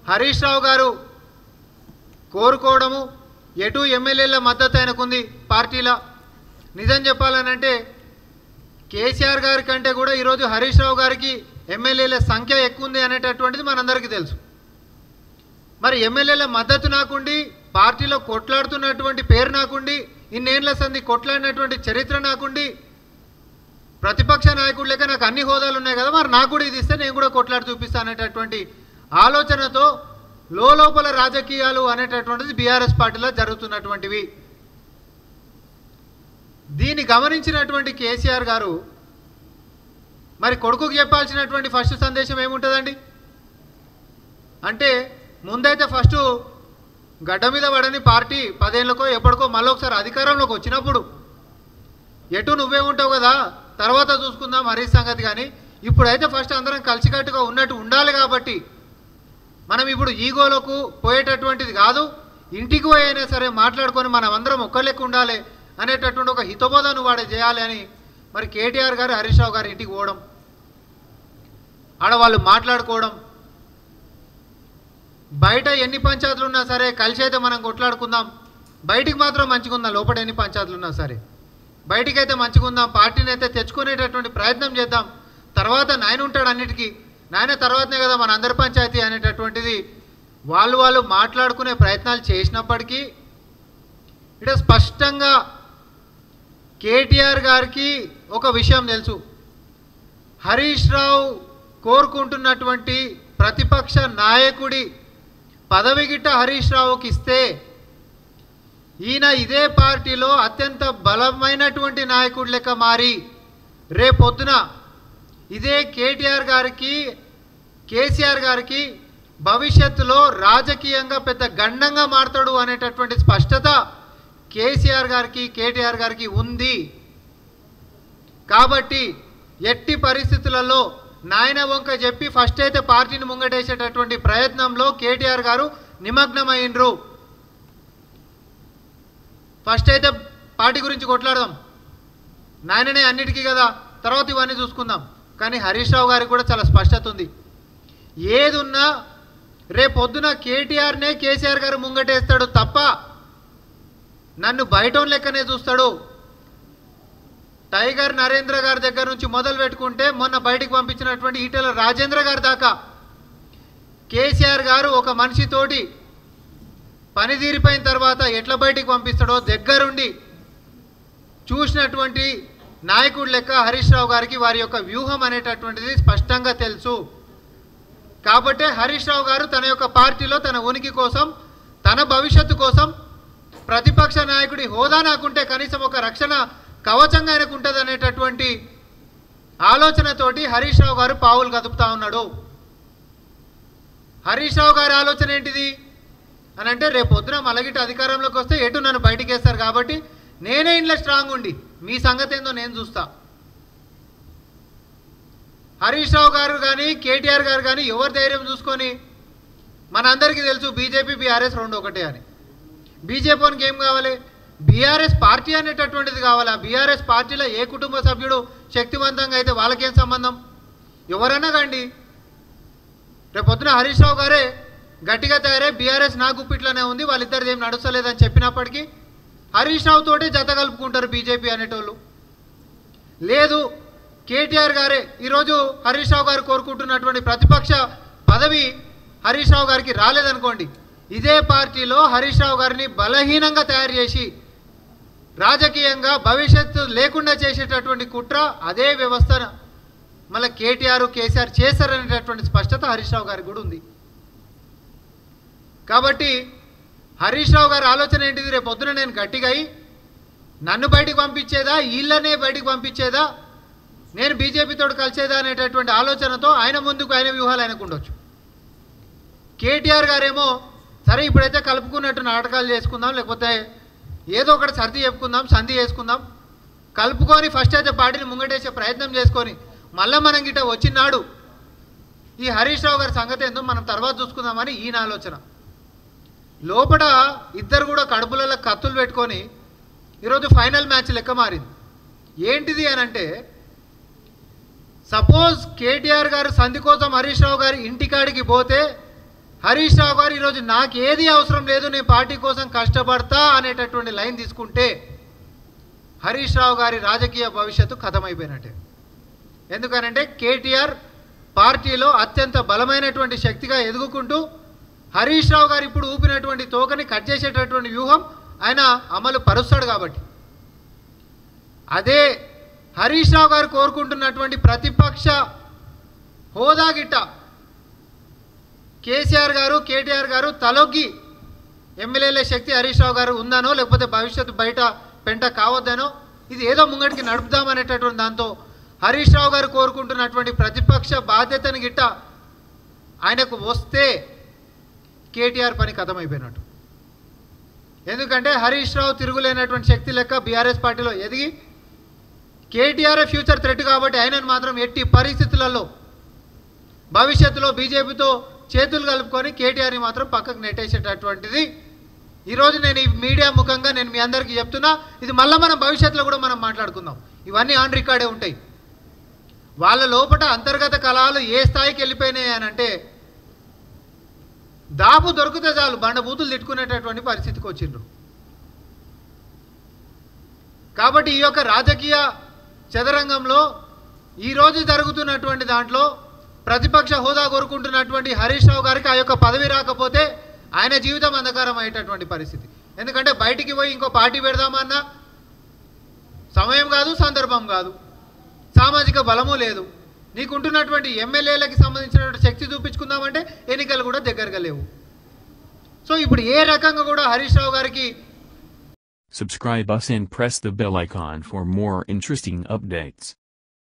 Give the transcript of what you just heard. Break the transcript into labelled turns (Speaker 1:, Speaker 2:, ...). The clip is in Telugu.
Speaker 1: హరీష్ రావు గారు కోరుకోవడము ఎటు ఎమ్మెల్యేల మద్దతు ఆయనకుంది పార్టీలో. నిజం చెప్పాలనంటే కేసీఆర్ గారి కంటే కూడా ఈరోజు హరీష్ రావు గారికి ఎమ్మెల్యేల సంఖ్య ఎక్కువ ఉంది అనేటటువంటిది మనందరికీ తెలుసు. మరి ఎమ్మెల్యేల మద్దతు నాకుండి పార్టీలో కొట్లాడుతున్నటువంటి పేరు నాకుండి ఇన్నేళ్ల సంధి కొట్లాడినటువంటి చరిత్ర నాకుండి ప్రతిపక్ష నాయకుడు లెక్క నాకు అన్ని హోదాలు ఉన్నాయి కదా, మరి నాకు కూడా ఇది ఇస్తే నేను కూడా కొట్లాడి చూపిస్తాను అనేటటువంటి ఆలోచనతో లోపల రాజకీయాలు అనేటటువంటిది బీఆర్ఎస్ పార్టీలో జరుగుతున్నటువంటివి. దీన్ని గమనించినటువంటి కేసీఆర్ గారు మరి కొడుకుకు చెప్పాల్సినటువంటి ఫస్ట్ సందేశం ఏముంటుందండి అంటే, ముందైతే ఫస్ట్ గడ్డ మీద పడని పార్టీ 10 ఏళ్ళకో ఎప్పటికో మళ్ళీ ఒకసారి అధికారంలోకి వచ్చినప్పుడు ఎటు నువ్వే ఉంటావు కదా, తర్వాత చూసుకుందాం హరీష్ సంగతి. కానీ ఇప్పుడైతే ఫస్ట్ అందరం కలిసికట్టుగా ఉన్నట్టు ఉండాలి. కాబట్టి మనం ఇప్పుడు ఈగోలకు పోయేటటువంటిది కాదు, ఇంటికి పోయినా సరే మాట్లాడుకొని మనం అందరం ఒక్కలెక్క ఉండాలి అనేటటువంటి ఒక హితబోధను వాడే చేయాలి అని మరి కేటీఆర్ గారు హరీష్ రావు గారు ఇంటికి పోవడం, ఆడవాళ్ళు మాట్లాడుకోవడం, బయట ఎన్ని పంచాయతీలు ఉన్నా సరే కలిసి అయితే మనం కొట్లాడుకుందాం, బయటికి మాత్రం మంచిగుందాం, లోపల ఎన్ని పంచాయతీలు ఉన్నా సరే బయటికైతే మంచిగుందాం, పార్టీని అయితే తెచ్చుకునేటటువంటి ప్రయత్నం చేద్దాం, తర్వాత నాయన ఉంటాడు అన్నిటికీ, నాయన తర్వాతనే కదా మన అందరి పంచాయతీ అనేటటువంటిది వాళ్ళు మాట్లాడుకునే ప్రయత్నాలు చేసినప్పటికీ ఇట స్పష్టంగా కేటీఆర్ గారికి ఒక విషయం తెలుసు, హరీష్ రావు కోరుకుంటున్నటువంటి ప్రతిపక్ష నాయకుడి పదవి గిట్ట హరీష్ రావుకి ఇస్తే ఈయన ఇదే పార్టీలో అత్యంత బలమైనటువంటి నాయకుడి లెక్క మారి రేపొద్దున ఇదే కేటీఆర్ గారికి కేసీఆర్ గారికి భవిష్యత్తులో రాజకీయంగా పెద్ద గండంగా మారతాడు అనేటటువంటి స్పష్టత కేసీఆర్ గారికి కేటీఆర్ గారికి ఉంది. కాబట్టి ఎట్టి పరిస్థితులలో నాయన వంక చెప్పి ఫస్ట్ అయితే పార్టీని ముంగటేసేటటువంటి ప్రయత్నంలో కేటీఆర్ గారు నిమగ్నమైనరు. ఫస్ట్ అయితే పార్టీ గురించి కొట్లాడదాం, నాయననే అన్నిటికీ కదా, తర్వాత ఇవన్నీ చూసుకుందాం. కానీ హరీష్ రావు గారికి కూడా చాలా స్పష్టత ఉంది, ఏదున్నా రేపొద్దున కేటీఆర్నే కేసీఆర్ గారు ముంగటేస్తాడు తప్ప నన్ను బయటోన్ లెక్కనే చూస్తాడు. టైగర్ నరేంద్ర గారి దగ్గర నుంచి మొదలు పెట్టుకుంటే మొన్న బయటికి పంపించినటువంటి ఈటెల రాజేంద్ర గారి దాకా కేసీఆర్ గారు ఒక మనిషితోటి పనితీరిపోయిన తర్వాత ఎట్లా బయటికి పంపిస్తాడో దగ్గరుండి చూసినటువంటి నాయకుడు లెక్క హరీష్ రావు గారికి వారి యొక్క వ్యూహం అనేటటువంటిది స్పష్టంగా తెలుసు. కాబట్టే హరీష్ రావు గారు తన యొక్క పార్టీలో తన ఉనికి కోసం తన భవిష్యత్తు కోసం ప్రతిపక్ష నాయకుడి హోదా నాకుంటే కనీసం ఒక రక్షణ కవచంగా ఆయనకు ఉంటుంది అనేటటువంటి ఆలోచనతోటి హరీష్ రావు గారు పావులు కదుపుతా ఉన్నాడు. హరీష్ రావు గారి ఆలోచన ఏంటిది అని అంటే, రేపొద్దున మలగిట అధికారంలోకి వస్తే ఎటు నన్ను బయటికి వేస్తారు కాబట్టి నేనే ఇంట్లో స్ట్రాంగ్ ఉండి మీ సంగతి ఏందో నేను చూస్తా. హరీష్ రావు గారు కానీ కేటీఆర్ గారు కానీ ఎవరి ధైర్యం చూసుకొని, మనందరికీ తెలుసు బీజేపీ బీఆర్ఎస్ రెండు ఒకటే అని. బీజేపీకి ఏం కావాలి, బీఆర్ఎస్ పార్టీ అనేటటువంటిది కావాలి. ఆ బీఆర్ఎస్ పార్టీలో ఏ కుటుంబ సభ్యుడు శక్తివంతంగా అయితే వాళ్ళకేం సంబంధం, ఎవరైనా కండి. రేపొద్దున హరీష్ రావు గారే గట్టిగా తయారై బీఆర్ఎస్ నా గుప్పిట్లోనే ఉంది, వాళ్ళిద్దరిది ఏం నడుస్తలేదని చెప్పినప్పటికీ హరీష్ రావు తోటి జత కలుపుకుంటారు బీజేపీ అనేటోళ్ళు. లేదు కేటీఆర్ గారే ఈరోజు హరీష్ రావు గారు కోరుకుంటున్నటువంటి ప్రతిపక్ష పదవి హరీష్ రావు గారికి రాలేదనుకోండి, ఇదే పార్టీలో హరీష్ రావు గారిని బలహీనంగా తయారు చేసి రాజకీయంగా భవిష్యత్తు లేకుండా చేసేటటువంటి కుట్ర అదే వ్యవస్థ మళ్ళీ కేటీఆర్ కేసీఆర్ చేశారనేటటువంటి స్పష్టత హరీష్ రావు గారికి కూడా ఉంది. కాబట్టి హరీష్ రావు గారి ఆలోచన ఏంటిది, రేపు పొద్దున నేను గట్టిగా అయి నన్ను బయటికి పంపించేదా వీళ్ళనే బయటికి పంపించేదా నేను బీజేపీతో కలిసేదా అనేటటువంటి ఆలోచనతో ఆయన ముందుకు ఆయన వ్యూహాలు ఆయనకు ఉండొచ్చు. కేటీఆర్ గారేమో సరే ఇప్పుడైతే కలుపుకున్నట్టు నాటకాలు చేసుకుందాం, లేకపోతే ఏదో ఒకటి సర్ది చెప్పుకుందాం, సంధి చేసుకుందాం, కలుపుకొని ఫస్ట్ అయితే పార్టీని ముంగటేసే ప్రయత్నం చేసుకొని మళ్ళీ మనం గిట్ట వచ్చినాడు ఈ హరీష్ రావు గారి సంగతి ఏందో మనం తర్వాత చూసుకుందామని ఈయన ఆలోచన. లోపల ఇద్దరు కూడా కడుపులలో కత్తులు పెట్టుకొని ఈరోజు ఫైనల్ మ్యాచ్ లెక్క మారింది. ఏంటిది అని అంటే, సపోజ్ కేటీఆర్ గారు సంధి కోసం హరీష్ రావు గారి ఇంటికాడికి పోతే హరీష్ రావు గారు ఈరోజు నాకు ఏది అవసరం లేదు, నేను పార్టీ కోసం కష్టపడతా అనేటటువంటి లైన్ తీసుకుంటే హరీష్ రావు గారి రాజకీయ భవిష్యత్తు ఖతమైపోయినట్టే. ఎందుకనంటే కేటీఆర్ పార్టీలో అత్యంత బలమైనటువంటి శక్తిగా ఎదుగుకుంటూ హరీష్ రావు గారు ఇప్పుడు ఊపినటువంటి తోకని కట్ చేసేటటువంటి వ్యూహం ఆయన అమలు పరుస్తాడు. కాబట్టి అదే హరీష్ రావు గారు కోరుకుంటున్నటువంటి ప్రతిపక్ష హోదా గిట్ట కేసీఆర్ గారు కేటీఆర్ గారు తలొగ్గి ఎమ్మెల్యేల శక్తి హరీష్ రావు గారు ఉందనో లేకపోతే భవిష్యత్తు బయట పెంట కావద్దనో ఇది ఏదో ముంగడికి నడుపుదామనేటటువంటి దాంతో హరీష్ రావు గారు కోరుకుంటున్నటువంటి ప్రతిపక్ష బాధ్యతను గిట్ట ఆయనకు వస్తే కేటీఆర్ పని ఖతమైపోయినట్టు. ఎందుకంటే హరీష్ రావు తిరుగులేనటువంటి శక్తి లెక్క బీఆర్ఎస్ పార్టీలో ఎదిగి కేటీఆర్ ఫ్యూచర్ థ్రెట్ కాబట్టి ఆయనను మాత్రం ఎట్టి పరిస్థితులలో భవిష్యత్తులో బీజేపీతో చేతులు కలుపుకొని కేటీఆర్ని మాత్రం పక్కకు నెట్టేసేటటువంటిది ఈరోజు నేను ఈ మీడియా ముఖంగా నేను మీ అందరికీ చెప్తున్నా. ఇది మళ్ళీ మనం భవిష్యత్తులో కూడా మనం మాట్లాడుకుందాం. ఇవన్నీ ఆన్ రికార్డే ఉంటాయి. వాళ్ళ లోపల అంతర్గత కళాలు ఏ స్థాయికి వెళ్ళిపోయినాయి అని అంటే దాపు దొరికితే చాలు బండబూతులు తిట్టుకునేటటువంటి పరిస్థితికి వచ్చిండ్రు. కాబట్టి ఈ యొక్క రాజకీయ చదరంగంలో ఈరోజు జరుగుతున్నటువంటి దాంట్లో ప్రతిపక్ష హోదా కోరుకుంటున్నటువంటి హరీష్ రావు గారికి ఆ యొక్క పదవి రాకపోతే ఆయన జీవితం అంధకారం అయ్యేటటువంటి పరిస్థితి. ఎందుకంటే బయటికి పోయి ఇంకో పార్టీ పెడదామన్నా సమయం కాదు, సందర్భం కాదు, సామాజిక బలము లేదు. నీకుంటున్నటువంటి ఎమ్మెల్యేలకి సంబంధించినటువంటి శక్తి చూపించుకుందామంటే ఎన్నికలు కూడా దగ్గరగా లేవు. సో ఇప్పుడు ఏ రకంగా కూడా హరీష్ రావు గారికి
Speaker 2: Subscribe us and press the bell icon for more interesting updates.